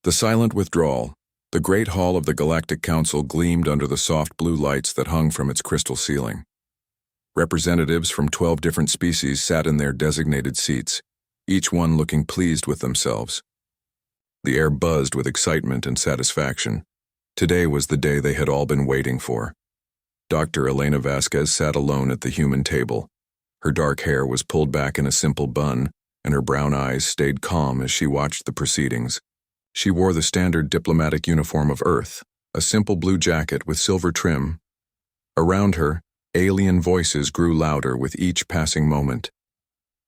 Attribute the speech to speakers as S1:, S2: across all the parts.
S1: The silent withdrawal. The great hall of the Galactic Council gleamed under the soft blue lights that hung from its crystal ceiling. Representatives from 12 different species sat in their designated seats, each one looking pleased with themselves. The air buzzed with excitement and satisfaction. Today was the day they had all been waiting for. Dr. Elena Vasquez sat alone at the human table. Her dark hair was pulled back in a simple bun, and her brown eyes stayed calm as she watched the proceedings. She wore the standard diplomatic uniform of Earth, a simple blue jacket with silver trim. Around her, alien voices grew louder with each passing moment.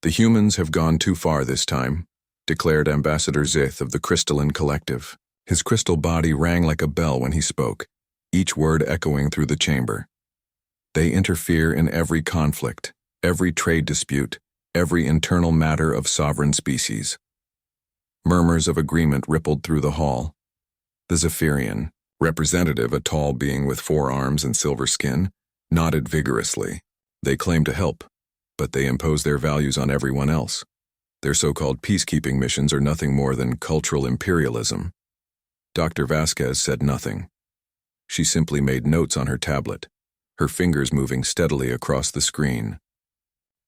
S1: "The humans have gone too far this time," declared Ambassador Zith of the Crystalline Collective. His crystal body rang like a bell when he spoke, each word echoing through the chamber. "They interfere in every conflict, every trade dispute, every internal matter of sovereign species." Murmurs of agreement rippled through the hall. The Zephyrian representative, a tall being with 4 arms and silver skin, nodded vigorously. They claim to help, but they impose their values on everyone else. Their so-called peacekeeping missions are nothing more than cultural imperialism. Dr. Vasquez said nothing. She simply made notes on her tablet, her fingers moving steadily across the screen.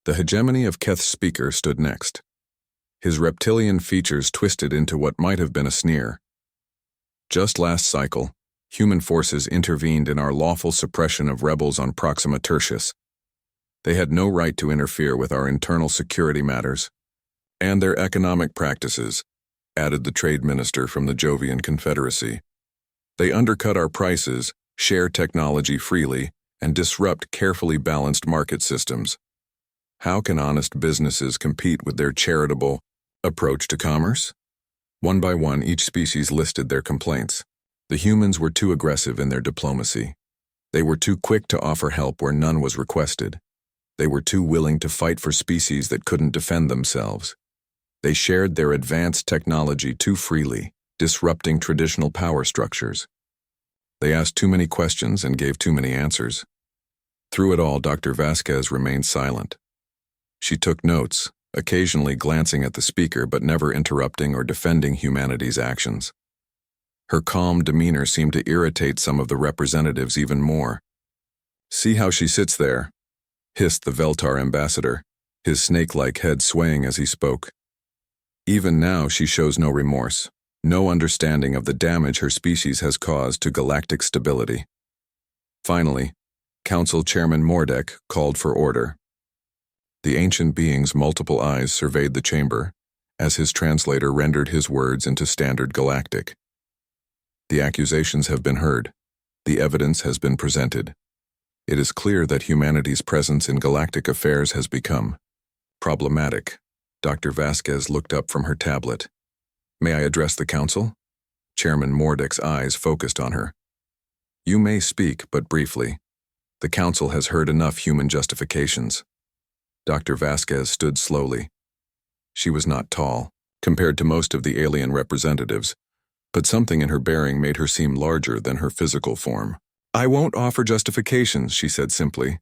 S1: The hegemony of Keth's speaker stood next. His reptilian features twisted into what might have been a sneer. "Just last cycle, human forces intervened in our lawful suppression of rebels on Proxima Tertius. They had no right to interfere with our internal security matters and their economic practices," added the trade minister from the Jovian Confederacy. "They undercut our prices, share technology freely, and disrupt carefully balanced market systems. How can honest businesses compete with their charitable approach to commerce?" One by one, each species listed their complaints. The humans were too aggressive in their diplomacy. They were too quick to offer help where none was requested. They were too willing to fight for species that couldn't defend themselves. They shared their advanced technology too freely, disrupting traditional power structures. They asked too many questions and gave too many answers. Through it all, Dr. Vasquez remained silent. She took notes, occasionally glancing at the speaker but never interrupting or defending humanity's actions. Her calm demeanor seemed to irritate some of the representatives even more. "See how she sits there," hissed the Veltar ambassador, his snake-like head swaying as he spoke. "Even now she shows no remorse, no understanding of the damage her species has caused to galactic stability." Finally, Council Chairman Mordek called for order. The ancient being's multiple eyes surveyed the chamber, as his translator rendered his words into standard galactic. "The accusations have been heard. The evidence has been presented. It is clear that humanity's presence in galactic affairs has become problematic." Dr. Vasquez looked up from her tablet. "May I address the council?" Chairman Mordek's eyes focused on her. "You may speak, but briefly. The council has heard enough human justifications." Dr. Vasquez stood slowly. She was not tall, compared to most of the alien representatives, but something in her bearing made her seem larger than her physical form. "I won't offer justifications," she said simply.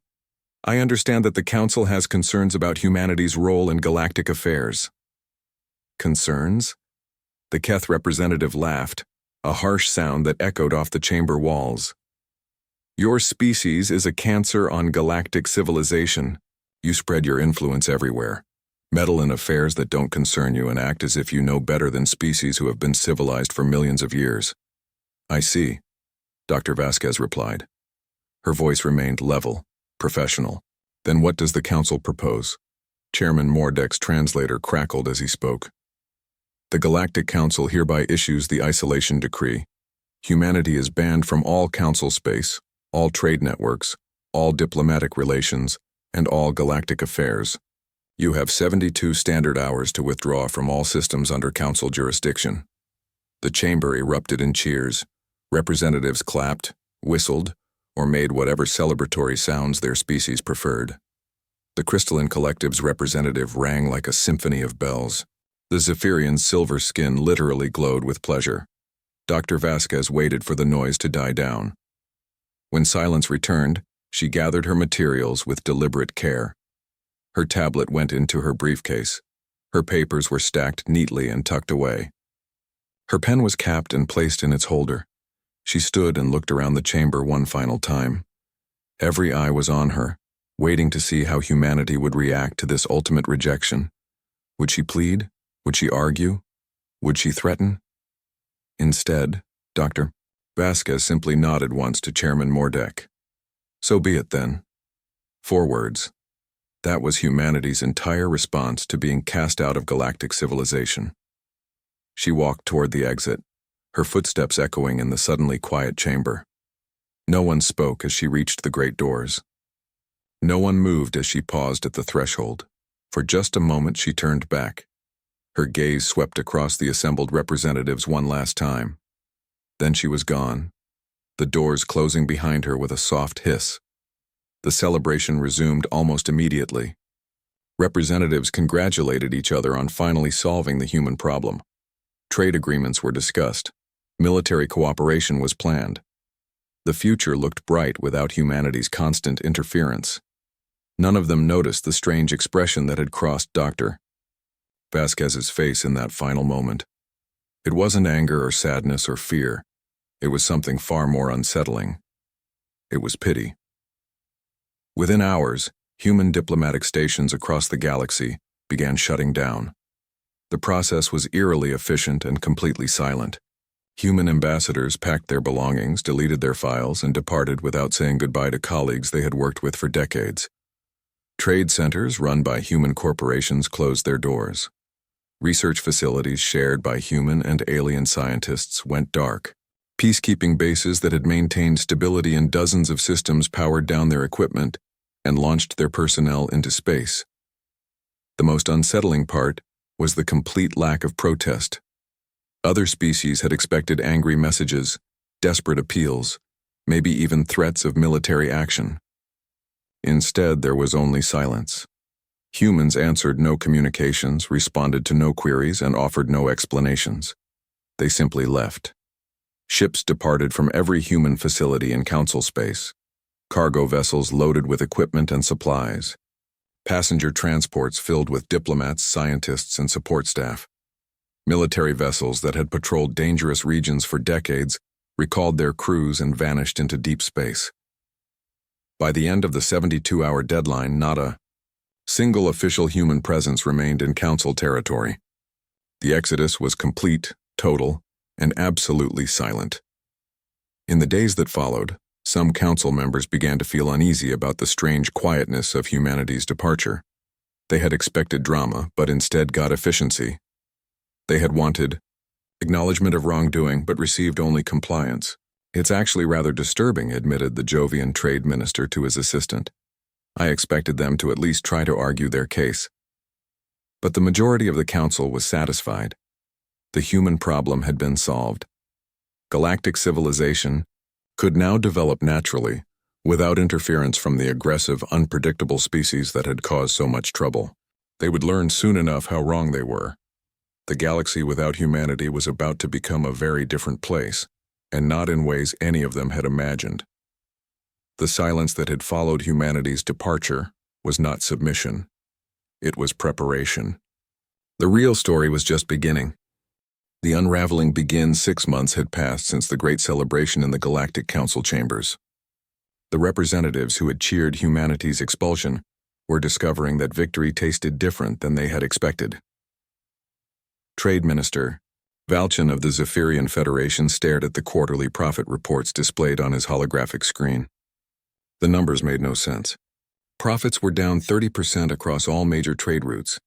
S1: "I understand that the Council has concerns about humanity's role in galactic affairs." "Concerns?" The Keth representative laughed, a harsh sound that echoed off the chamber walls. "Your species is a cancer on galactic civilization. You spread your influence everywhere. Meddle in affairs that don't concern you and act as if you know better than species who have been civilized for millions of years." "I see," Dr. Vasquez replied. Her voice remained level, professional. "Then what does the council propose?" Chairman Mordek's translator crackled as he spoke. "The Galactic Council hereby issues the isolation decree. Humanity is banned from all council space, all trade networks, all diplomatic relations, and all galactic affairs. You have 72 standard hours to withdraw from all systems under council jurisdiction." The chamber erupted in cheers. Representatives clapped, whistled, or made whatever celebratory sounds their species preferred. The Crystalline Collective's representative rang like a symphony of bells. The Zephyrian's silver skin literally glowed with pleasure. Dr. Vasquez waited for the noise to die down. When silence returned, she gathered her materials with deliberate care. Her tablet went into her briefcase. Her papers were stacked neatly and tucked away. Her pen was capped and placed in its holder. She stood and looked around the chamber one final time. Every eye was on her, waiting to see how humanity would react to this ultimate rejection. Would she plead? Would she argue? Would she threaten? Instead, Dr. Vasquez simply nodded once to Chairman Mordek. So be it then. 4 words. That was humanity's entire response to being cast out of galactic civilization. She walked toward the exit, her footsteps echoing in the suddenly quiet chamber. No one spoke as she reached the great doors. No one moved as she paused at the threshold. For just a moment she turned back. Her gaze swept across the assembled representatives one last time. Then she was gone, the doors closing behind her with a soft hiss. The celebration resumed almost immediately. Representatives congratulated each other on finally solving the human problem. Trade agreements were discussed. Military cooperation was planned. The future looked bright without humanity's constant interference. None of them noticed the strange expression that had crossed Dr. Vasquez's face in that final moment. It wasn't anger or sadness or fear. It was something far more unsettling. It was pity. Within hours, human diplomatic stations across the galaxy began shutting down. The process was eerily efficient and completely silent. Human ambassadors packed their belongings, deleted their files, and departed without saying goodbye to colleagues they had worked with for decades. Trade centers run by human corporations closed their doors. Research facilities shared by human and alien scientists went dark. Peacekeeping bases that had maintained stability in dozens of systems powered down their equipment and launched their personnel into space. The most unsettling part was the complete lack of protest. Other species had expected angry messages, desperate appeals, maybe even threats of military action. Instead, there was only silence. Humans answered no communications, responded to no queries, and offered no explanations. They simply left. Ships departed from every human facility in council space. Cargo vessels loaded with equipment and supplies. Passenger transports filled with diplomats, scientists, and support staff. Military vessels that had patrolled dangerous regions for decades recalled their crews and vanished into deep space. By the end of the 72-hour deadline, not a single official human presence remained in council territory. The exodus was complete, total, and absolutely silent. In the days that followed, some council members began to feel uneasy about the strange quietness of humanity's departure. They had expected drama, but instead got efficiency. They had wanted acknowledgement of wrongdoing, but received only compliance. It's actually rather disturbing, admitted the Jovian trade minister to his assistant. I expected them to at least try to argue their case. But the majority of the council was satisfied. The human problem had been solved. Galactic civilization could now develop naturally, without interference from the aggressive, unpredictable species that had caused so much trouble. They would learn soon enough how wrong they were. The galaxy without humanity was about to become a very different place, and not in ways any of them had imagined. The silence that had followed humanity's departure was not submission. It was preparation. The real story was just beginning. The unraveling begins 6 months had passed since the great celebration in the Galactic Council chambers. The representatives who had cheered humanity's expulsion were discovering that victory tasted different than they had expected. Trade Minister Valchin of the Zephyrian Federation stared at the quarterly profit reports displayed on his holographic screen. The numbers made no sense. Profits were down 30% across all major trade routes.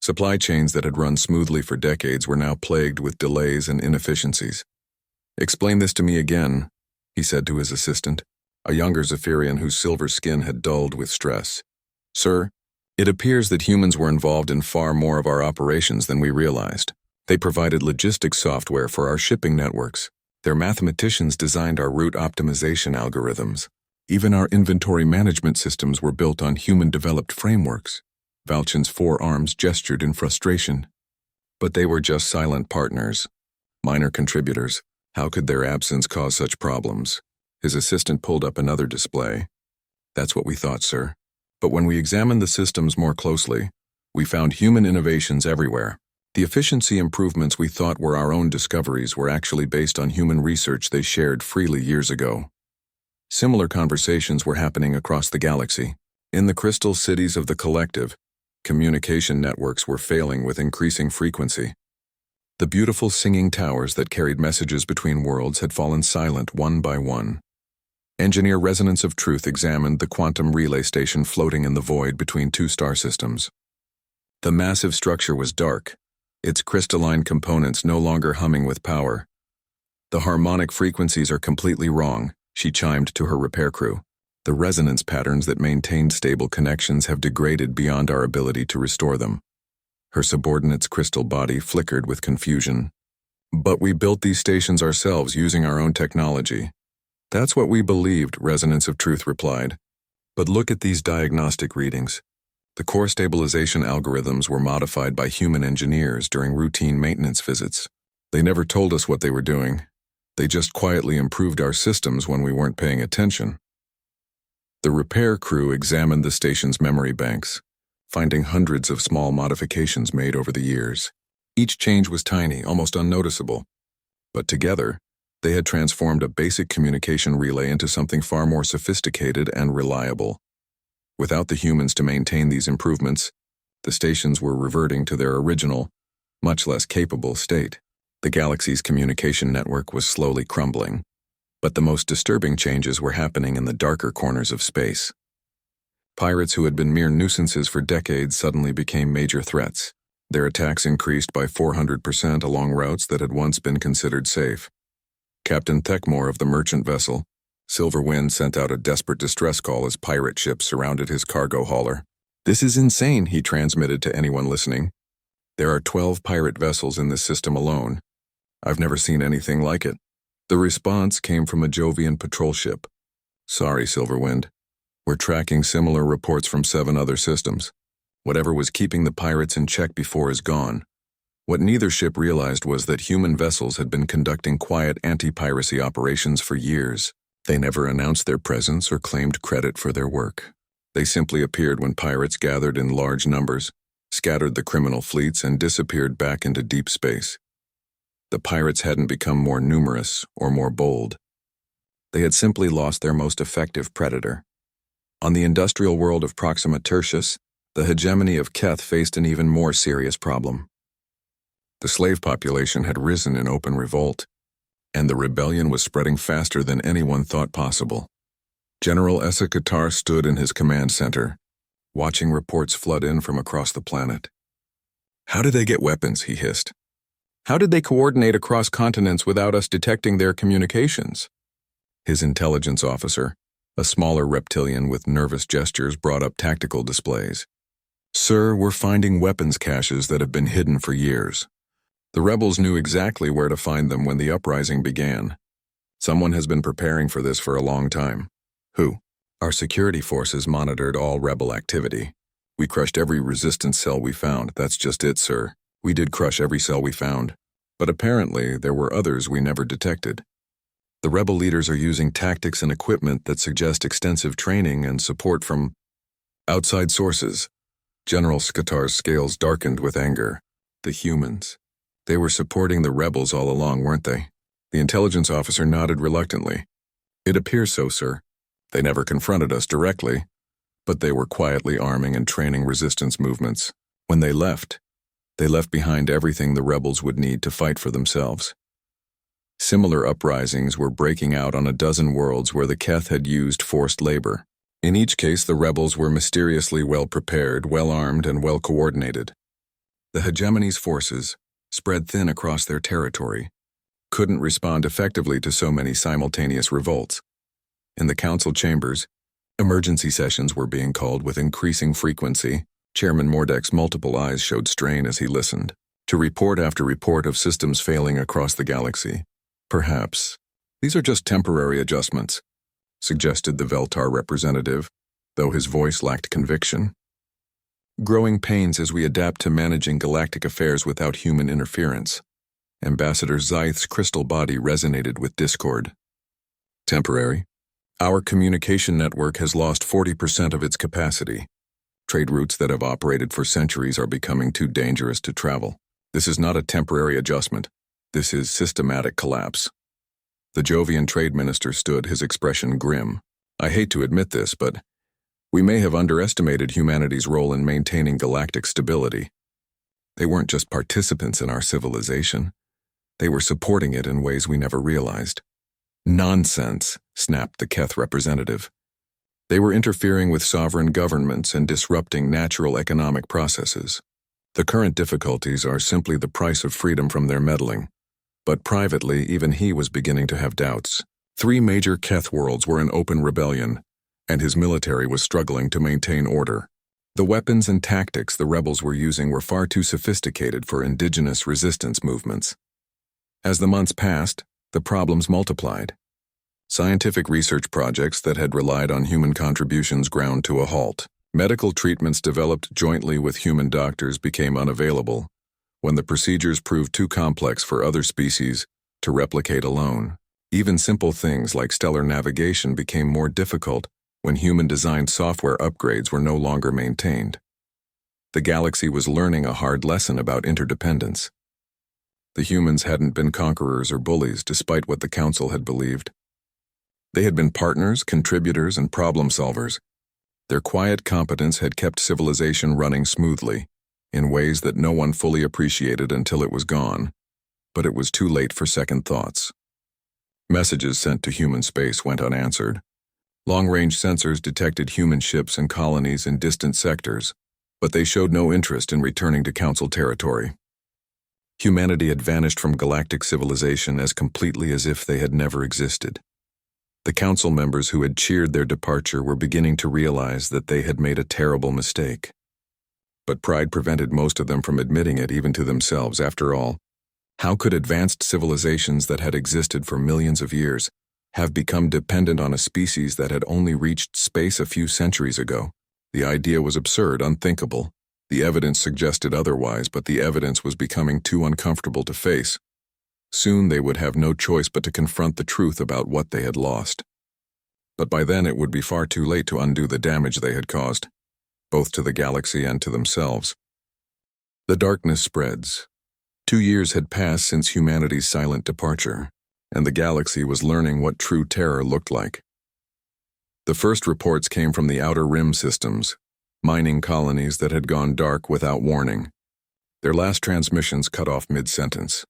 S1: Supply chains that had run smoothly for decades were now plagued with delays and inefficiencies. "Explain this to me again," he said to his assistant, a younger Zephyrian whose silver skin had dulled with stress. "Sir, it appears that humans were involved in far more of our operations than we realized. They provided logistics software for our shipping networks. Their mathematicians designed our route optimization algorithms. Even our inventory management systems were built on human-developed frameworks." Valchin's forearms gestured in frustration. But they were just silent partners, minor contributors. How could their absence cause such problems? His assistant pulled up another display. "That's what we thought, sir. But when we examined the systems more closely, we found human innovations everywhere. The efficiency improvements we thought were our own discoveries were actually based on human research they shared freely years ago. Similar conversations were happening across the galaxy. In the crystal cities of the collective, communication networks were failing with increasing frequency. The beautiful singing towers that carried messages between worlds had fallen silent one by one. Engineer Resonance of Truth examined the quantum relay station floating in the void between two star systems. The massive structure was dark, its crystalline components no longer humming with power. "The harmonic frequencies are completely wrong," she chimed to her repair crew. "The resonance patterns that maintained stable connections have degraded beyond our ability to restore them." Her subordinate's crystal body flickered with confusion. "But we built these stations ourselves using our own technology." "That's what we believed," Resonance of Truth replied. "But look at these diagnostic readings. The core stabilization algorithms were modified by human engineers during routine maintenance visits. They never told us what they were doing. They just quietly improved our systems when we weren't paying attention." The repair crew examined the station's memory banks, finding hundreds of small modifications made over the years. Each change was tiny, almost unnoticeable. But together, they had transformed a basic communication relay into something far more sophisticated and reliable. Without the humans to maintain these improvements, the stations were reverting to their original, much less capable state. The galaxy's communication network was slowly crumbling. But the most disturbing changes were happening in the darker corners of space. Pirates who had been mere nuisances for decades suddenly became major threats. Their attacks increased by 400% along routes that had once been considered safe. Captain Thekmore of the merchant vessel, Silverwind, sent out a desperate distress call as pirate ships surrounded his cargo hauler. "This is insane," he transmitted to anyone listening. "There are 12 pirate vessels in this system alone. I've never seen anything like it." The response came from a Jovian patrol ship. "Sorry, Silverwind. We're tracking similar reports from 7 other systems. Whatever was keeping the pirates in check before is gone." What neither ship realized was that human vessels had been conducting quiet anti-piracy operations for years. They never announced their presence or claimed credit for their work. They simply appeared when pirates gathered in large numbers, scattered the criminal fleets, and disappeared back into deep space. The pirates hadn't become more numerous or more bold. They had simply lost their most effective predator. On the industrial world of Proxima Tertius, the hegemony of Keth faced an even more serious problem. The slave population had risen in open revolt, and the rebellion was spreading faster than anyone thought possible. General Essa Qatar stood in his command center, watching reports flood in from across the planet. "How did they get weapons?" he hissed. "How did they coordinate across continents without us detecting their communications?" His intelligence officer, a smaller reptilian with nervous gestures, brought up tactical displays. "Sir, we're finding weapons caches that have been hidden for years. The rebels knew exactly where to find them when the uprising began. Someone has been preparing for this for a long time." "Who?" "Our security forces monitored all rebel activity. We crushed every resistance cell we found. That's just it, sir. We did crush every cell we found. But apparently there were others we never detected. The rebel leaders are using tactics and equipment that suggest extensive training and support from outside sources." General Skatar's scales darkened with anger. "The humans. They were supporting the rebels all along, weren't they?" The intelligence officer nodded reluctantly. "It appears so, sir. They never confronted us directly, but they were quietly arming and training resistance movements. When they left behind everything the rebels would need to fight for themselves." Similar uprisings were breaking out on a dozen worlds where the Keth had used forced labor. In each case, the rebels were mysteriously well-prepared, well-armed, and well-coordinated. The hegemony's forces, spread thin across their territory, couldn't respond effectively to so many simultaneous revolts. In the council chambers, emergency sessions were being called with increasing frequency. Chairman Mordek's multiple eyes showed strain as he listened to report after report of systems failing across the galaxy. "Perhaps these are just temporary adjustments," suggested the Veltar representative, though his voice lacked conviction. "Growing pains as we adapt to managing galactic affairs without human interference." Ambassador Zyth's crystal body resonated with discord. "Temporary. Our communication network has lost 40% of its capacity. Trade routes that have operated for centuries are becoming too dangerous to travel. This is not a temporary adjustment. This is systematic collapse. The Jovian trade minister stood, his expression grim. I hate to admit this, but we may have underestimated humanity's role in maintaining galactic stability. They weren't just participants in our civilization. They were supporting it in ways we never realized. Nonsense, snapped the Keth representative. They were interfering with sovereign governments and disrupting natural economic processes. The current difficulties are simply the price of freedom from their meddling. But privately, even he was beginning to have doubts. 3 major Keth worlds were in open rebellion, and his military was struggling to maintain order. The weapons and tactics the rebels were using were far too sophisticated for indigenous resistance movements. As the months passed, the problems multiplied. Scientific research projects that had relied on human contributions ground to a halt. Medical treatments developed jointly with human doctors became unavailable when the procedures proved too complex for other species to replicate alone. Even simple things like stellar navigation became more difficult when human-designed software upgrades were no longer maintained. The galaxy was learning a hard lesson about interdependence. The humans hadn't been conquerors or bullies despite what the Council had believed. They had been partners, contributors, and problem-solvers. Their quiet competence had kept civilization running smoothly, in ways that no one fully appreciated until it was gone, but it was too late for second thoughts. Messages sent to human space went unanswered. Long-range sensors detected human ships and colonies in distant sectors, but they showed no interest in returning to Council territory. Humanity had vanished from galactic civilization as completely as if they had never existed. The Council members who had cheered their departure were beginning to realize that they had made a terrible mistake. But pride prevented most of them from admitting it even to themselves. After all, how could advanced civilizations that had existed for millions of years have become dependent on a species that had only reached space a few centuries ago? The idea was absurd, unthinkable. The evidence suggested otherwise, but the evidence was becoming too uncomfortable to face. Soon they would have no choice but to confront the truth about what they had lost. But by then it would be far too late to undo the damage they had caused, both to the galaxy and to themselves. The darkness spreads. 2 years had passed since humanity's silent departure, and the galaxy was learning what true terror looked like. The first reports came from the outer rim systems, mining colonies that had gone dark without warning. Their last transmissions cut off mid-sentence.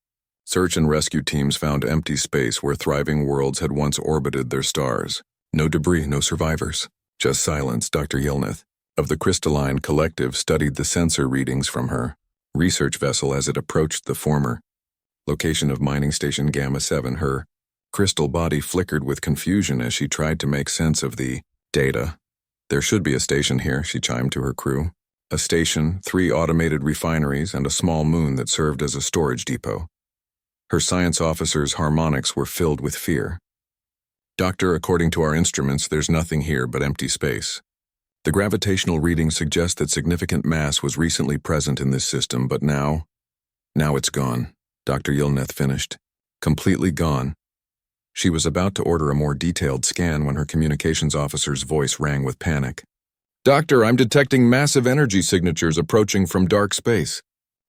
S1: Search and rescue teams found empty space where thriving worlds had once orbited their stars. No debris, no survivors. Just silence. Dr. Yilnith of the Crystalline Collective studied the sensor readings from her research vessel as it approached the former location of mining station Gamma 7. Her crystal body flickered with confusion as she tried to make sense of the data. There should be a station here, she chimed to her crew. A station, 3 automated refineries, and a small moon that served as a storage depot. Her science officers' harmonics were filled with fear. Doctor, according to our instruments, there's nothing here but empty space. The gravitational readings suggest that significant mass was recently present in this system, but now it's gone. Dr. Yilnith finished. Completely gone. She was about to order a more detailed scan when her communications officer's voice rang with panic. Doctor, I'm detecting massive energy signatures approaching from dark space.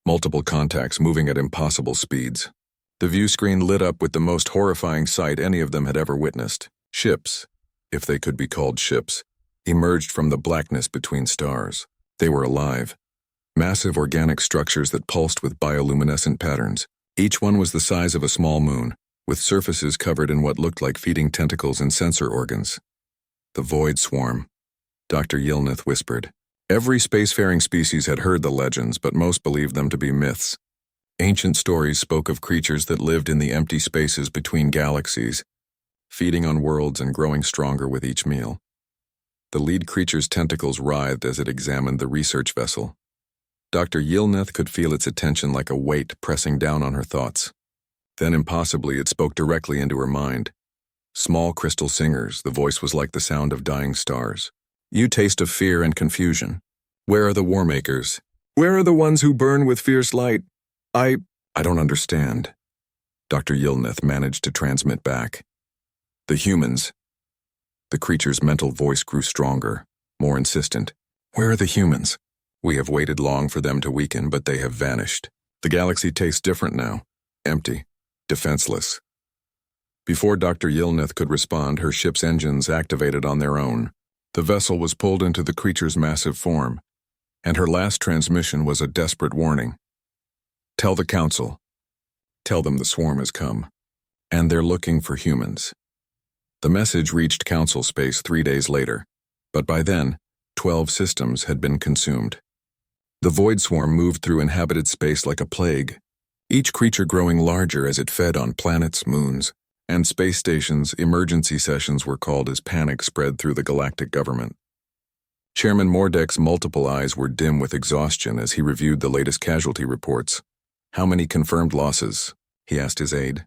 S1: Multiple contacts moving at impossible speeds. The view screen lit up with the most horrifying sight any of them had ever witnessed. Ships, if they could be called ships, emerged from the blackness between stars. They were alive. Massive organic structures that pulsed with bioluminescent patterns. Each one was the size of a small moon, with surfaces covered in what looked like feeding tentacles and sensor organs. The Void Swarm, Dr. Yilnith whispered. Every spacefaring species had heard the legends, but most believed them to be myths. Ancient stories spoke of creatures that lived in the empty spaces between galaxies, feeding on worlds and growing stronger with each meal. The lead creature's tentacles writhed as it examined the research vessel. Dr. Yilnith could feel its attention like a weight pressing down on her thoughts. Then impossibly it spoke directly into her mind. Small crystal singers, the voice was like the sound of dying stars. You taste of fear and confusion. Where are the war makers? Where are the ones who burn with fierce light? I don't understand. Dr. Yilnith managed to transmit back. The humans. The creature's mental voice grew stronger, more insistent. Where are the humans? We have waited long for them to weaken, but they have vanished. The galaxy tastes different now. Empty. Defenseless. Before Dr. Yilnith could respond, her ship's engines activated on their own. The vessel was pulled into the creature's massive form, and her last transmission was a desperate warning. Tell the Council. Tell them the swarm has come, and they're looking for humans. The message reached Council space 3 days later, but by then, 12 systems had been consumed. The void swarm moved through inhabited space like a plague, each creature growing larger as it fed on planets, moons, and space stations. Emergency sessions were called as panic spread through the galactic government. Chairman Mordek's multiple eyes were dim with exhaustion as he reviewed the latest casualty reports. How many confirmed losses? He asked his aide.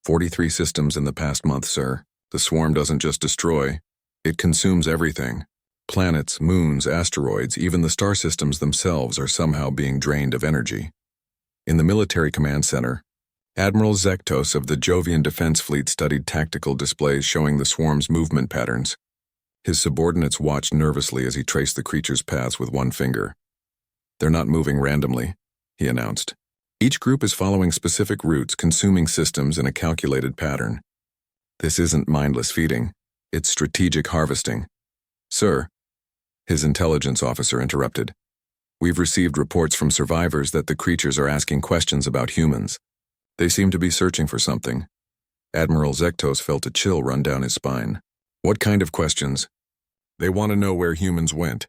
S1: 43 systems in the past month, sir. The swarm doesn't just destroy, it consumes everything. Planets, moons, asteroids, even the star systems themselves are somehow being drained of energy. In the military command center, Admiral Zektos of the Jovian Defense Fleet studied tactical displays showing the swarm's movement patterns. His subordinates watched nervously as he traced the creature's paths with one finger. They're not moving randomly, he announced. Each group is following specific routes, consuming systems in a calculated pattern. This isn't mindless feeding, it's strategic harvesting. Sir, his intelligence officer interrupted. We've received reports from survivors that the creatures are asking questions about humans. They seem to be searching for something. Admiral Zektos felt a chill run down his spine. What kind of questions? They want to know where humans went.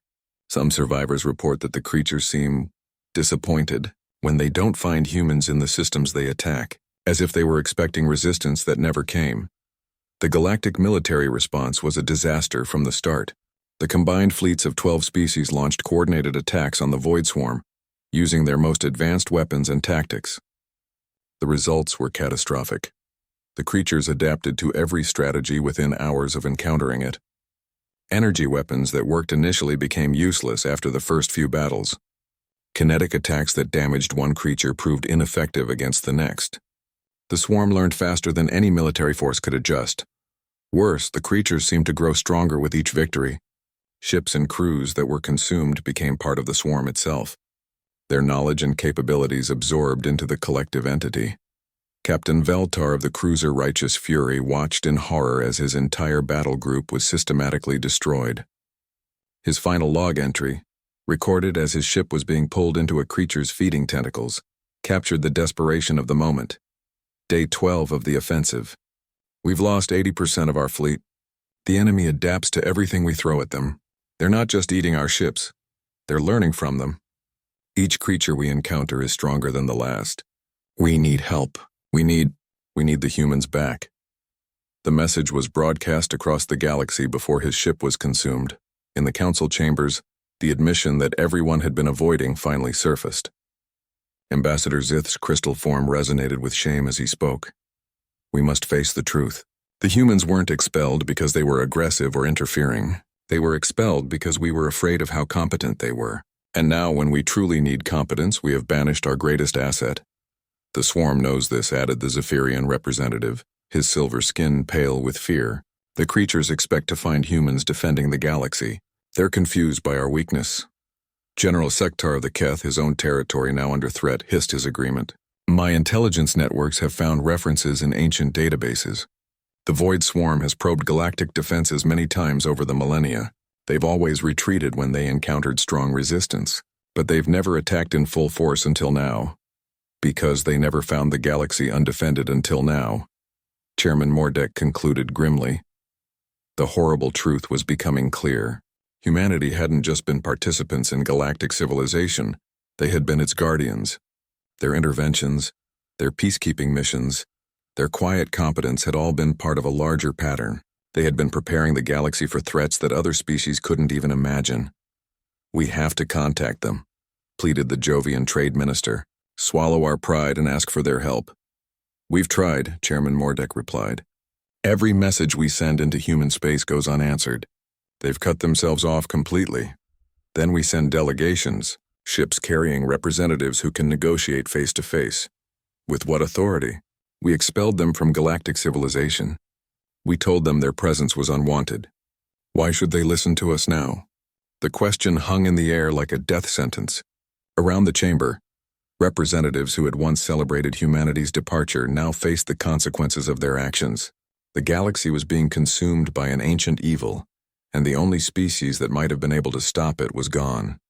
S1: Some survivors report that the creatures seem disappointed when they don't find humans in the systems they attack, as if they were expecting resistance that never came. The galactic military response was a disaster from the start. The combined fleets of 12 species launched coordinated attacks on the Void Swarm, using their most advanced weapons and tactics. The results were catastrophic. The creatures adapted to every strategy within hours of encountering it. Energy weapons that worked initially became useless after the first few battles. Kinetic attacks that damaged one creature proved ineffective against the next. The swarm learned faster than any military force could adjust. Worse, the creatures seemed to grow stronger with each victory. Ships and crews that were consumed became part of the swarm itself, their knowledge and capabilities absorbed into the collective entity. Captain Veltar of the cruiser Righteous Fury watched in horror as his entire battle group was systematically destroyed. His final log entry, recorded as his ship was being pulled into a creature's feeding tentacles, captured the desperation of the moment. Day 12 of the offensive. We've lost 80% of our fleet. The enemy adapts to everything we throw at them. They're not just eating our ships. They're learning from them. Each creature we encounter is stronger than the last. We need help. We need the humans back. The message was broadcast across the galaxy before his ship was consumed. In the council chambers, the admission that everyone had been avoiding finally surfaced. Ambassador Zith's crystal form resonated with shame as he spoke. We must face the truth. The humans weren't expelled because they were aggressive or interfering. They were expelled because we were afraid of how competent they were. And now, when we truly need competence, we have banished our greatest asset. The swarm knows this, added the Zephyrian representative, his silver skin pale with fear. The creatures expect to find humans defending the galaxy. They're confused by our weakness. General Sektar of the Keth, his own territory now under threat, hissed his agreement. My intelligence networks have found references in ancient databases. The Void Swarm has probed galactic defenses many times over the millennia. They've always retreated when they encountered strong resistance, but they've never attacked in full force until now. Because they never found the galaxy undefended until now, Chairman Mordek concluded grimly. The horrible truth was becoming clear. Humanity hadn't just been participants in galactic civilization, they had been its guardians. Their interventions, their peacekeeping missions, their quiet competence had all been part of a larger pattern. They had been preparing the galaxy for threats that other species couldn't even imagine. We have to contact them, pleaded the Jovian trade minister. Swallow our pride and ask for their help. We've tried, Chairman Mordek replied. Every message we send into human space goes unanswered. They've cut themselves off completely. Then we send delegations, ships carrying representatives who can negotiate face to face. With what authority? We expelled them from galactic civilization. We told them their presence was unwanted. Why should they listen to us now? The question hung in the air like a death sentence. Around the chamber, Representatives who had once celebrated humanity's departure now faced the consequences of their actions. The galaxy was being consumed by an ancient evil, and the only species that might have been able to stop it was gone.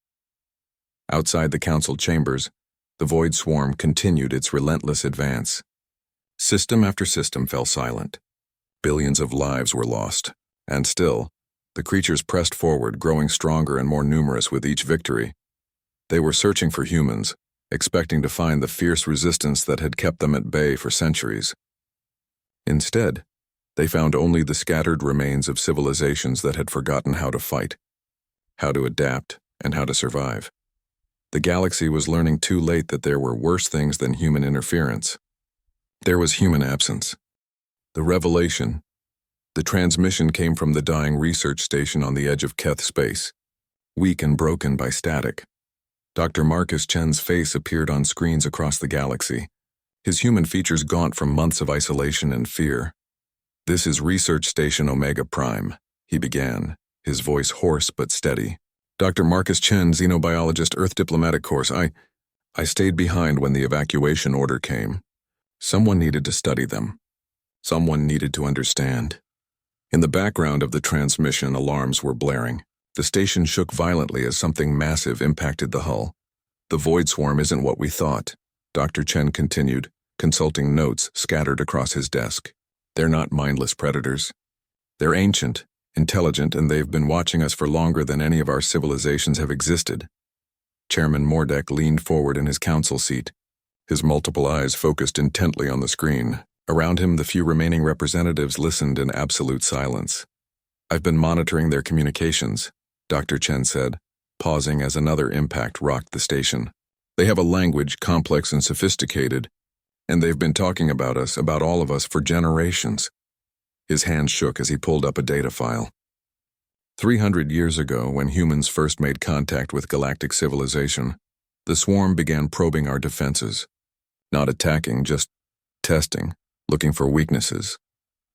S1: Outside the council chambers, the Void Swarm continued its relentless advance. System after system fell silent. Billions of lives were lost, and still, the creatures pressed forward, growing stronger and more numerous with each victory. They were searching for humans, expecting to find the fierce resistance that had kept them at bay for centuries. Instead, they found only the scattered remains of civilizations that had forgotten how to fight, how to adapt, and how to survive. The galaxy was learning too late that there were worse things than human interference. There was human absence. The revelation. The transmission came from the dying research station on the edge of Keth space, weak and broken by static. Dr. Marcus Chen's face appeared on screens across the galaxy, his human features gaunt from months of isolation and fear. "This is Research Station Omega Prime," he began, his voice hoarse but steady. "Dr. Marcus Chen, xenobiologist, Earth Diplomatic Course. I stayed behind when the evacuation order came. Someone needed to study them. Someone needed to understand." In the background of the transmission, alarms were blaring. The station shook violently as something massive impacted the hull. "The Void Swarm isn't what we thought," Dr. Chen continued, consulting notes scattered across his desk. "They're not mindless predators. They're ancient, intelligent, and they've been watching us for longer than any of our civilizations have existed." Chairman Mordek leaned forward in his council seat, his multiple eyes focused intently on the screen. Around him, the few remaining representatives listened in absolute silence. "I've been monitoring their communications," Dr. Chen said, pausing as another impact rocked the station. "They have a language complex and sophisticated, and they've been talking about us, about all of us, for generations." His hand shook as he pulled up a data file. 300 years ago, when humans first made contact with galactic civilization, the swarm began probing our defenses. Not attacking, just testing, looking for weaknesses.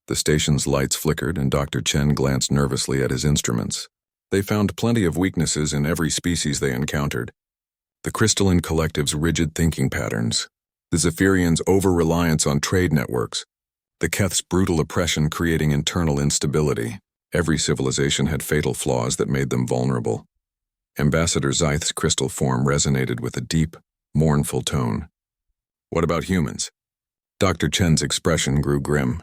S1: The station's lights flickered and Dr. Chen glanced nervously at his instruments. They found plenty of weaknesses in every species they encountered. The crystalline collective's rigid thinking patterns, the Zephyrians' over-reliance on trade networks, the Keth's brutal oppression creating internal instability. Every civilization had fatal flaws that made them vulnerable. Ambassador Zyth's crystal form resonated with a deep, mournful tone. "What about humans?" Dr. Chen's expression grew grim.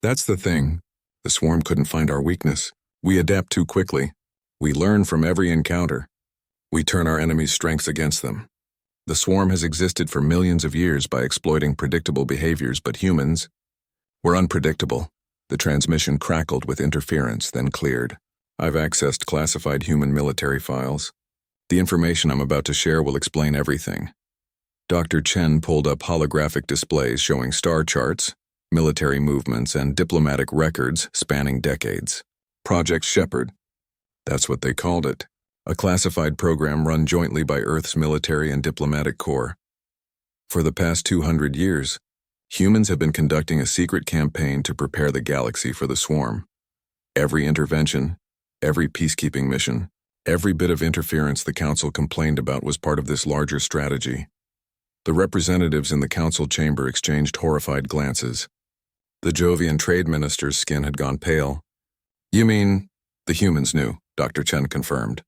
S1: "That's the thing. The swarm couldn't find our weakness. We adapt too quickly. We learn from every encounter. We turn our enemies' strengths against them. The swarm has existed for millions of years by exploiting predictable behaviors, but humans were unpredictable." The transmission crackled with interference, then cleared. "I've accessed classified human military files. The information I'm about to share will explain everything." Dr. Chen pulled up holographic displays showing star charts, military movements, and diplomatic records spanning decades. Project Shepherd. That's what they called it. A classified program run jointly by Earth's military and diplomatic corps. For the past 200 years, humans have been conducting a secret campaign to prepare the galaxy for the swarm. Every intervention, every peacekeeping mission, every bit of interference the Council complained about was part of this larger strategy. The representatives in the Council chamber exchanged horrified glances. The Jovian trade minister's skin had gone pale. "You mean, the humans knew," Dr. Chen confirmed.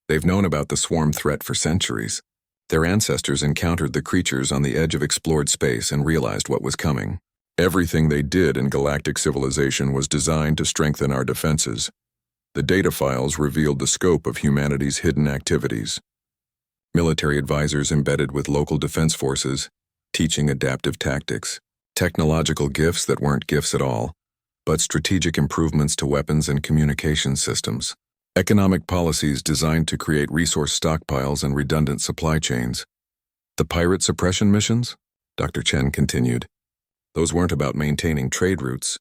S1: "They've known about the swarm threat for centuries. Their ancestors encountered the creatures on the edge of explored space and realized what was coming. Everything they did in galactic civilization was designed to strengthen our defenses. The data files revealed the scope of humanity's hidden activities. Military advisors embedded with local defense forces, teaching adaptive tactics, technological gifts that weren't gifts at all, but strategic improvements to weapons and communication systems. Economic policies designed to create resource stockpiles and redundant supply chains. The pirate suppression missions?" Dr. Chen continued. "Those weren't about maintaining trade routes.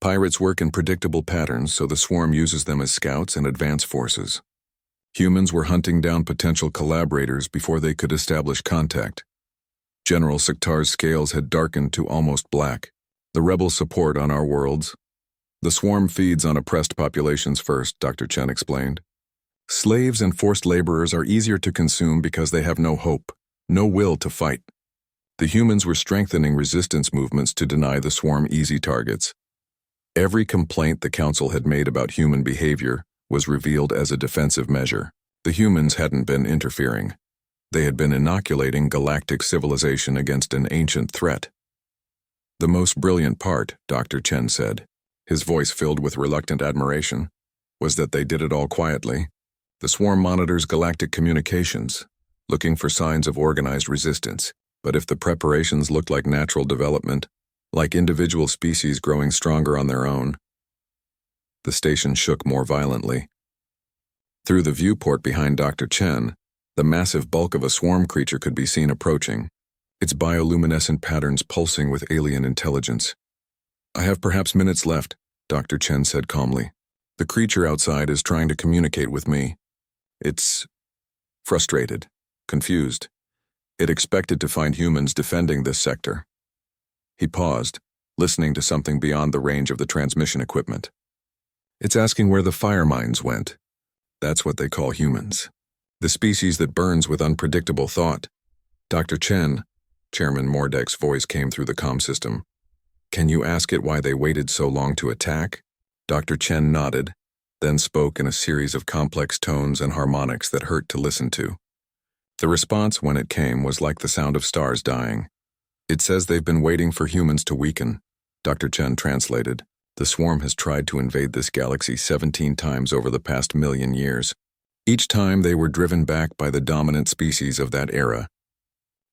S1: Pirates work in predictable patterns, so the swarm uses them as scouts and advance forces. Humans were hunting down potential collaborators before they could establish contact. General Sektar's scales had darkened to almost black. The rebel support on our worlds. The swarm feeds on oppressed populations first," Dr. Chen explained. "Slaves and forced laborers are easier to consume because they have no hope. no will to fight. The humans were strengthening resistance movements to deny the swarm easy targets. Every complaint the Council had made about human behavior was revealed as a defensive measure. The humans hadn't been interfering. They had been inoculating galactic civilization against an ancient threat. The most brilliant part, Dr. Chen said, his voice filled with reluctant admiration, was that they did it all quietly. The swarm monitors galactic communications, looking for signs of organized resistance. But if the preparations looked like natural development, like individual species growing stronger on their own, the station shook more violently. Through the viewport behind Dr. Chen, the massive bulk of a swarm creature could be seen approaching, its bioluminescent patterns pulsing with alien intelligence. "I have perhaps minutes left," Dr. Chen said calmly. "The creature outside is trying to communicate with me. It's frustrated, confused. It expected to find humans defending this sector." He paused, listening to something beyond the range of the transmission equipment. "It's asking where the fire mines went. That's what they call humans. The species that burns with unpredictable thought." "Dr. Chen," Chairman Mordek's voice came through the comm system. "Can you ask it why they waited so long to attack?" Dr. Chen nodded, then spoke in a series of complex tones and harmonics that hurt to listen to. The response, when it came, was like the sound of stars dying. "It says they've been waiting for humans to weaken," Dr. Chen translated. "The swarm has tried to invade this galaxy 17 times over the past million years. Each time they were driven back by the dominant species of that era.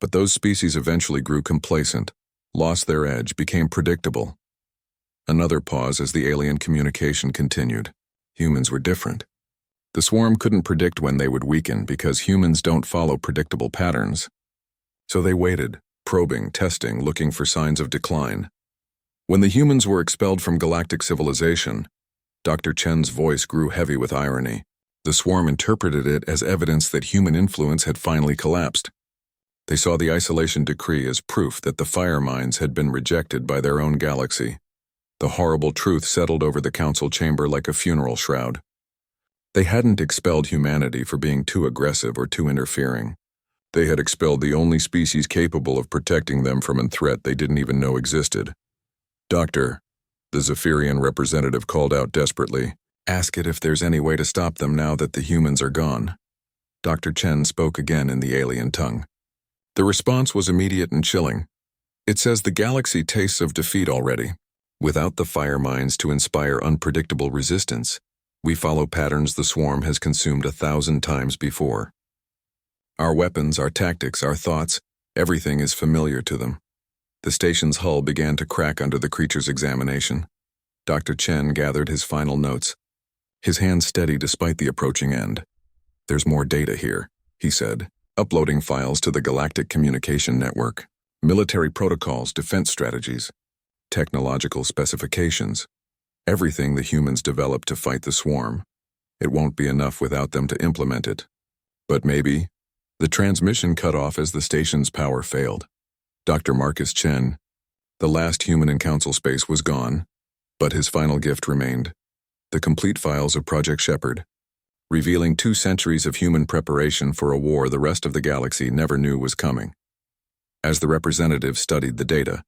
S1: But those species eventually grew complacent, lost their edge, became predictable." Another pause as the alien communication continued. Humans were different. The swarm couldn't predict when they would weaken because humans don't follow predictable patterns. So they waited, probing, testing, looking for signs of decline. When the humans were expelled from galactic civilization, Dr. Chen's voice grew heavy with irony. The swarm interpreted it as evidence that human influence had finally collapsed. They saw the isolation decree as proof that the fire mines had been rejected by their own galaxy. The horrible truth settled over the council chamber like a funeral shroud. They hadn't expelled humanity for being too aggressive or too interfering. They had expelled the only species capable of protecting them from a threat they didn't even know existed. "Doctor," the Zephyrian representative called out desperately, "ask it if there's any way to stop them now that the humans are gone." Dr. Chen spoke again in the alien tongue. The response was immediate and chilling. "It says the galaxy tastes of defeat already. Without the fire mines to inspire unpredictable resistance, we follow patterns the swarm has consumed 1,000 times before. Our weapons, our tactics, our thoughts, everything is familiar to them." The station's hull began to crack under the creature's examination. Dr. Chen gathered his final notes, his hands steady despite the approaching end. "There's more data here," he said, uploading files to the Galactic Communication Network. "Military protocols, defense strategies, technological specifications. Everything the humans developed to fight the swarm. It won't be enough without them to implement it. But maybe." The transmission cut off as the station's power failed. Dr. Marcus Chen, the last human in council space, was gone, but his final gift remained. The complete files of Project Shepherd, revealing 2 centuries of human preparation for a war the rest of the galaxy never knew was coming. As the representative studied the data,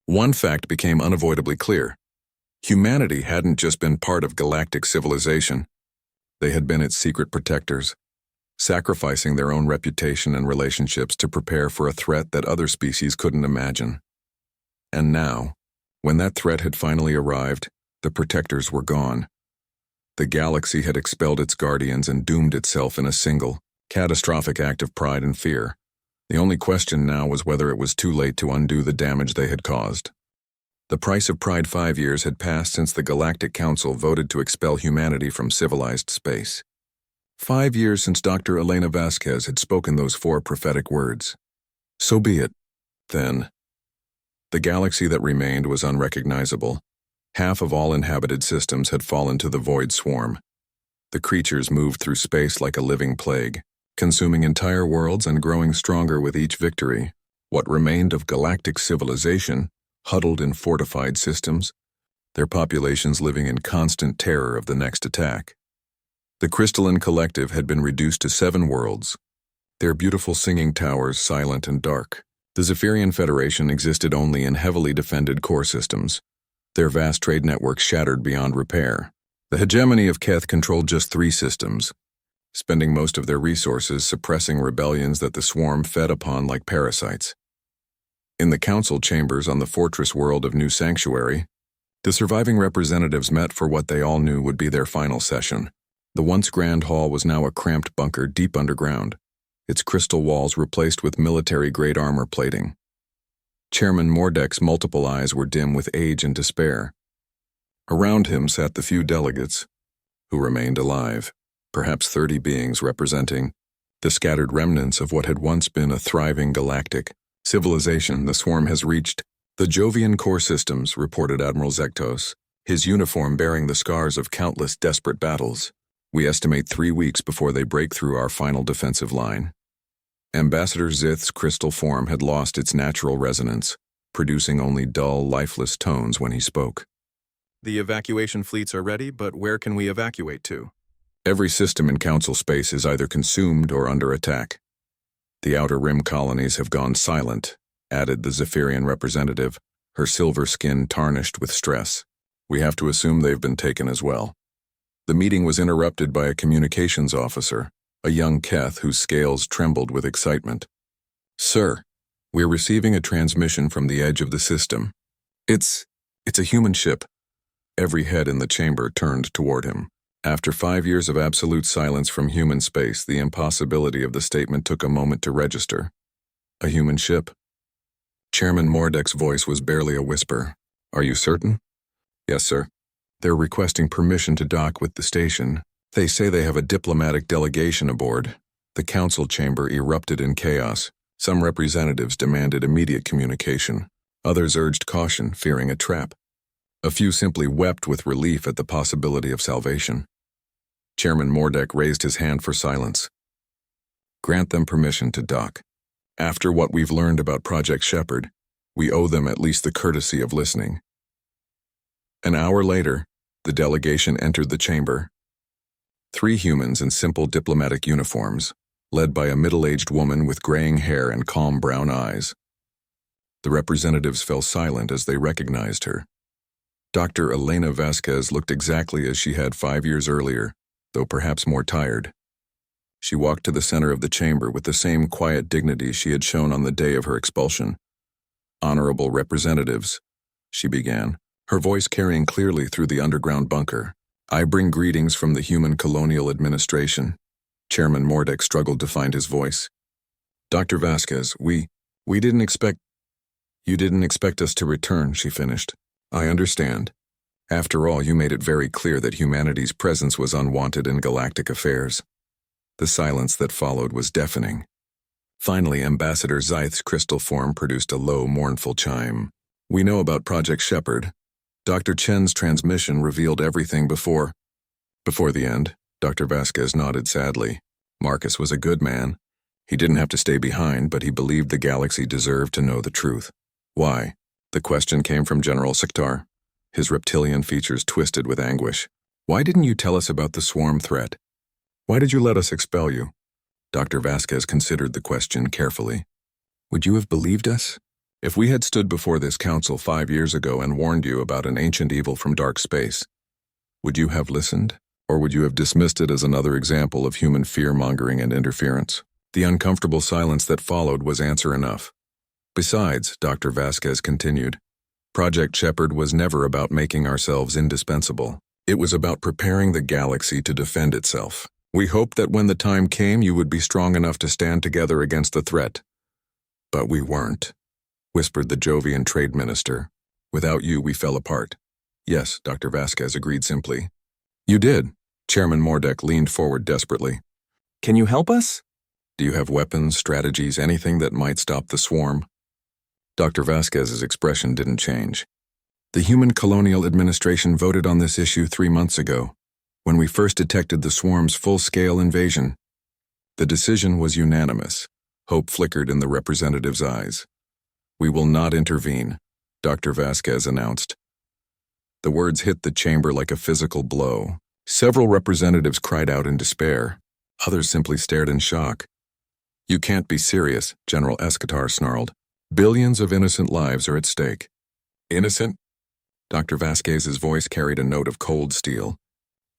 S1: one fact became unavoidably clear. Humanity hadn't just been part of galactic civilization. They had been its secret protectors, sacrificing their own reputation and relationships to prepare for a threat that other species couldn't imagine. And now, when that threat had finally arrived, the protectors were gone. The galaxy had expelled its guardians and doomed itself in a single, catastrophic act of pride and fear. The only question now was whether it was too late to undo the damage they had caused. The price of pride. 5 years had passed since the Galactic Council voted to expel humanity from civilized space. 5 years since Dr. Elena Vasquez had spoken those 4 prophetic words. So be it, then. The galaxy that remained was unrecognizable. Half of all inhabited systems had fallen to the void swarm. The creatures moved through space like a living plague, consuming entire worlds and growing stronger with each victory. What remained of galactic civilization, huddled in fortified systems, their populations living in constant terror of the next attack. The crystalline collective had been reduced to 7 worlds, their beautiful singing towers silent and dark. The Zephyrian Federation existed only in heavily defended core systems, their vast trade network shattered beyond repair. The hegemony of Keth controlled just 3 systems, spending most of their resources suppressing rebellions that the swarm fed upon like parasites. In the council chambers on the fortress world of New Sanctuary, the surviving representatives met for what they all knew would be their final session. The once grand hall was now a cramped bunker deep underground, its crystal walls replaced with military-grade armor plating. Chairman Mordek's multiple eyes were dim with age and despair. Around him sat the few delegates who remained alive, perhaps 30 beings representing the scattered remnants of what had once been a thriving galactic civilization. The swarm has reached the Jovian core systems, reported Admiral Zektos, his uniform bearing the scars of countless desperate battles. We estimate 3 weeks before they break through our final defensive line. Ambassador Zith's crystal form had lost its natural resonance, producing only dull, lifeless tones when he spoke.
S2: The evacuation fleets are ready, but where can we evacuate to?
S1: Every system in Council space is either consumed or under attack. The Outer Rim colonies have gone silent, added the Zephyrian representative, her silver skin tarnished with stress. We have to assume they've been taken as well. The meeting was interrupted by a communications officer, a young Keth whose scales trembled with excitement. Sir, we're receiving a transmission from the edge of the system. It's a human ship. Every head in the chamber turned toward him. After 5 years of absolute silence from human space, the impossibility of the statement took a moment to register. A human ship? Chairman Mordek's voice was barely a whisper. Are you certain? Yes, sir. They're requesting permission to dock with the station. They say they have a diplomatic delegation aboard. The council chamber erupted in chaos. Some representatives demanded immediate communication. Others urged caution, fearing a trap. A few simply wept with relief at the possibility of salvation. Chairman Mordek raised his hand for silence. Grant them permission to dock. After what we've learned about Project Shepherd, we owe them at least the courtesy of listening. An hour later, the delegation entered the chamber. 3 humans in simple diplomatic uniforms, led by a middle-aged woman with graying hair and calm brown eyes. The representatives fell silent as they recognized her. Dr. Elena Vasquez looked exactly as she had 5 years earlier, though perhaps more tired. She walked to the center of the chamber with the same quiet dignity she had shown on the day of her expulsion. Honorable representatives, she began, her voice carrying clearly through the underground bunker. I bring greetings from the Human Colonial Administration. Chairman Mordek struggled to find his voice. Dr. Vasquez, we didn't expect... You didn't expect us to return, she finished. I understand. After all, you made it very clear that humanity's presence was unwanted in galactic affairs. The silence that followed was deafening. Finally, Ambassador Zith's crystal form produced a low, mournful chime. We know about Project Shepherd. Dr. Chen's transmission revealed everything before the end. Dr. Vasquez nodded sadly. Marcus was a good man. He didn't have to stay behind, but he believed the galaxy deserved to know the truth. Why? The question came from General Siktar, his reptilian features twisted with anguish. Why didn't you tell us about the swarm threat? Why did you let us expel you? Dr. Vasquez considered the question carefully. Would you have believed us? If we had stood before this council 5 years ago and warned you about an ancient evil from dark space, would you have listened? Or would you have dismissed it as another example of human fear-mongering and interference? The uncomfortable silence that followed was answer enough. Besides, Dr. Vasquez continued, Project Shepherd was never about making ourselves indispensable. It was about preparing the galaxy to defend itself. We hoped that when the time came, you would be strong enough to stand together against the threat. But we weren't, whispered the Jovian trade minister. Without you, we fell apart. Yes, Dr. Vasquez agreed simply. You did. Chairman Mordek leaned forward desperately. Can you help us? Do you have weapons, strategies, anything that might stop the swarm? Dr. Vasquez's expression didn't change. The Human Colonial Administration voted on this issue 3 months ago, when we first detected the swarm's full-scale invasion. The decision was unanimous. Hope flickered in the representative's eyes. We will not intervene, Dr. Vasquez announced. The words hit the chamber like a physical blow. Several representatives cried out in despair. Others simply stared in shock. You can't be serious, General Escatar snarled. Billions of innocent lives are at stake. Innocent? Dr. Vasquez's voice carried a note of cold steel.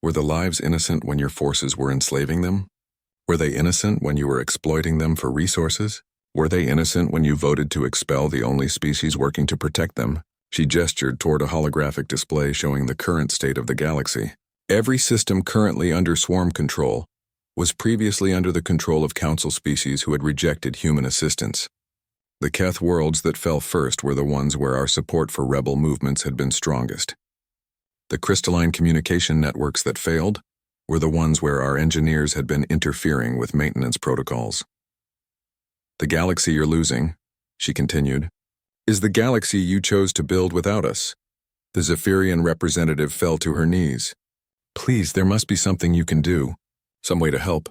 S1: Were the lives innocent when your forces were enslaving them? Were they innocent when you were exploiting them for resources? Were they innocent when you voted to expel the only species working to protect them? She gestured toward a holographic display showing the current state of the galaxy. Every system currently under swarm control was previously under the control of Council species who had rejected human assistance. The Keth worlds that fell first were the ones where our support for rebel movements had been strongest. The crystalline communication networks that failed were the ones where our engineers had been interfering with maintenance protocols. The galaxy you're losing, she continued, is the galaxy you chose to build without us. The Zephyrian representative fell to her knees. Please, there must be something you can do. Some way to help.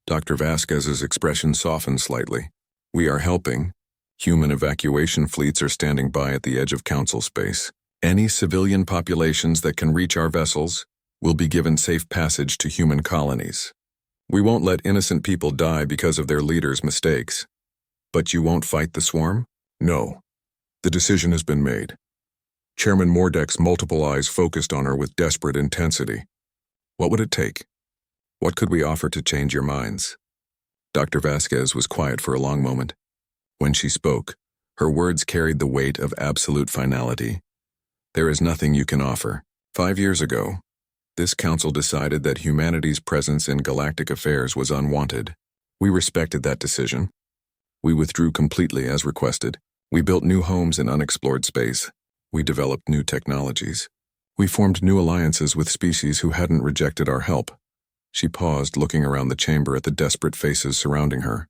S1: Dr. Vasquez's expression softened slightly. We are helping. Human evacuation fleets are standing by at the edge of Council space. Any civilian populations that can reach our vessels will be given safe passage to human colonies. We won't let innocent people die because of their leaders' mistakes. But you won't fight the swarm? No. The decision has been made. Chairman Mordek's multiple eyes focused on her with desperate intensity. What would it take? What could we offer to change your minds? Dr. Vasquez was quiet for a long moment. When she spoke, her words carried the weight of absolute finality. There is nothing you can offer. 5 years ago, this council decided that humanity's presence in galactic affairs was unwanted. We respected that decision. We withdrew completely as requested. We built new homes in unexplored space. We developed new technologies. We formed new alliances with species who hadn't rejected our help. She paused, looking around the chamber at the desperate faces surrounding her.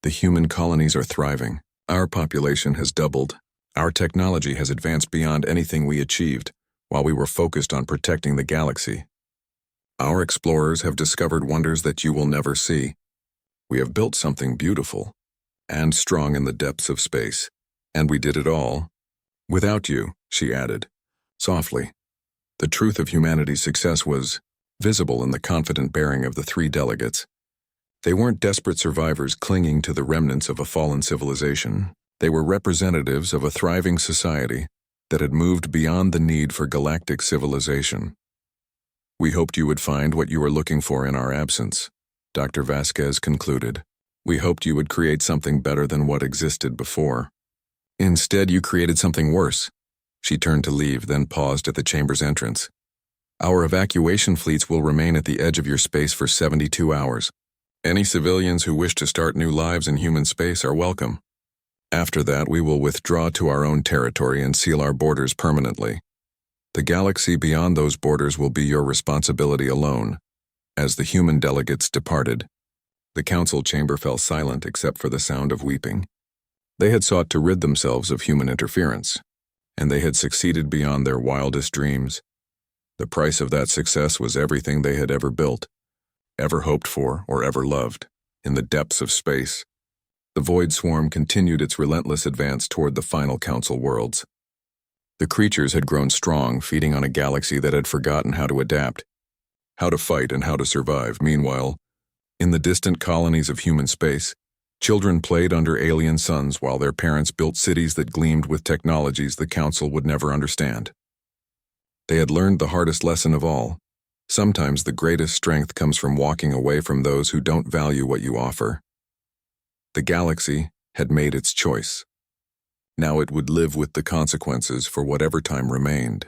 S1: The human colonies are thriving. Our population has doubled. Our technology has advanced beyond anything we achieved while we were focused on protecting the galaxy. Our explorers have discovered wonders that you will never see. We have built something beautiful and strong in the depths of space. And we did it all without you, she added, softly. The truth of humanity's success was visible in the confident bearing of the 3 delegates. They weren't desperate survivors clinging to the remnants of a fallen civilization. They were representatives of a thriving society that had moved beyond the need for galactic civilization. We hoped you would find what you were looking for in our absence, Dr. Vasquez concluded. We hoped you would create something better than what existed before. Instead, you created something worse. She turned to leave, then paused at the chamber's entrance. Our evacuation fleets will remain at the edge of your space for 72 hours. Any civilians who wish to start new lives in human space are welcome. After that, we will withdraw to our own territory and seal our borders permanently. The galaxy beyond those borders will be your responsibility alone. As the human delegates departed, the council chamber fell silent except for the sound of weeping. They had sought to rid themselves of human interference, and they had succeeded beyond their wildest dreams. The price of that success was everything they had ever built, ever hoped for, or ever loved, in the depths of space. The Void Swarm continued its relentless advance toward the final Council worlds. The creatures had grown strong, feeding on a galaxy that had forgotten how to adapt, how to fight, and how to survive. Meanwhile, in the distant colonies of human space, children played under alien suns while their parents built cities that gleamed with technologies the Council would never understand. They had learned the hardest lesson of all. Sometimes the greatest strength comes from walking away from those who don't value what you offer. The galaxy had made its choice. Now it would live with the consequences for whatever time remained.